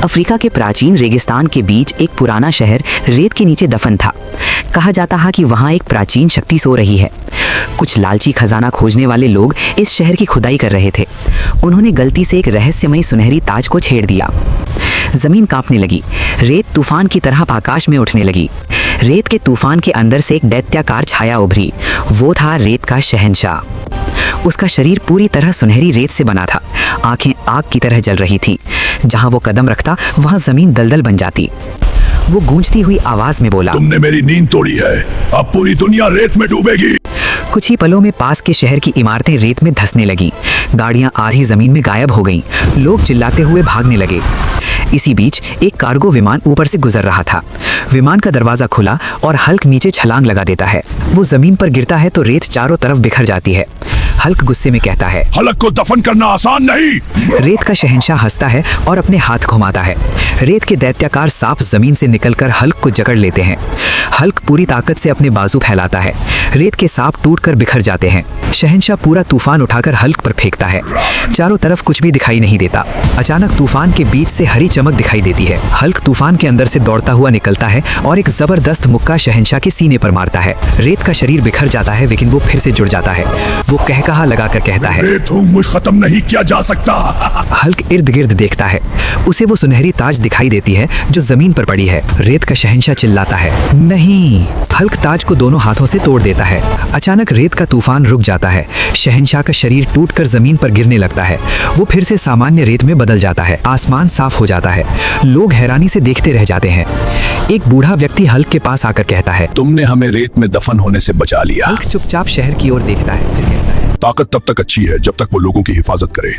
Africa के प्राचीन रेगिस्तान के बीच एक पुराना शहर रेत के नीचे दफन था। कहा जाता है कि वहाँ एक प्राचीन शक्ति सो रही है। कुछ लालची खजाना खोजने वाले लोग इस शहर की खुदाई कर रहे थे। उन्होंने गलती से एक रहस्यमयी सुनहरी ताज को छेड़ दिया। जमीन कांपने लगी, रेत तूफान की तरह आकाश में उठने लगी। रेत के तूफान के अंदर से एक दैत्याकार छाया उभरी। वो था रेत का शहंशाह। उसका शरीर पूरी तरह सुनहरी रेत से बना था। आंखें आग की तरह जल रही थीं। जहां वो कदम रखता वहां जमीन दलदल बन जाती। वो गूंजती हुई आवाज में बोला, तुमने मेरी नींद तोड़ी है, अब पूरी दुनिया रेत में डूबेगी। कुछ ही पलों में पास के शहर की इमारतें रेत में धंसने लगीं। गाड़ियां आधी जमीन में गायब हो गईं। लोग चिल्लाते हुए भागने लगे। इसी बीच एक कार्गो विमान ऊपर से गुजर रहा था। विमान का दरवाजा खुला और हल्क नीचे छलांग लगा देता है। वो जमीन पर गिरता है तो रेत चारों तरफ बिखर जाती है। हल्क गुस्से में कहता है, हल्क को दफन करना आसान नहीं। रेत का शहंशाह हंसता है और अपने हाथ घुमाता है। रेत के दैत्याकार सांप जमीन से निकलकर हल्क को जकड़ लेते हैं। हल्क पूरी ताकत से अपने बाजू फैलाता है। रेत के सांप टूटकर बिखर जाते हैं। शहंशाह पूरा तूफान उठाकर हल्क पर फेंकता है। चारों तरफ कुछ भी दिखाई नहीं देता। अचानक तूफान के बीच से हरी चमक दिखाई देती है। हल्क तूफान के अंदर से दौड़ता हुआ निकलता है और एक जबरदस्त मुक्का शहंशाह के सीने पर मारता है। रेत का शरीर बिखर जाता है, लेकिन वो फिर से जुड़ जाता है। वो कहकहा लगाकर कहता है, रेत हूं, मुझे खत्म नहीं किया जा सकता। हल्क इर्द गिर्द देखता है। उसे वो सुनहरी ताज दिखाई देती है जो जमीन पर पड़ी है। रेत का शहंशाह चिल्लाता है, नहीं। हल्क ताज को दोनों हाथों से तोड़ देता है। अचानक रेत का तूफान रुक जाता है। शहंशाह का शरीर टूटकर जमीन पर गिरने लगता है। वो फिर से सामान्य रेत में बदल जाता है। आसमान साफ हो जाता है। लोग हैरानी से देखते रह जाते हैं। एक बूढ़ा व्यक्ति हल्क के पास आकर कहता है, तुमने हमें रेत में दफन होने से बचा लिया। हल्क चुपचाप शहर की ओर देखता है, फिर कहता है, ताकत तब तक अच्छी है जब तक वो लोगों की हिफाजत करे।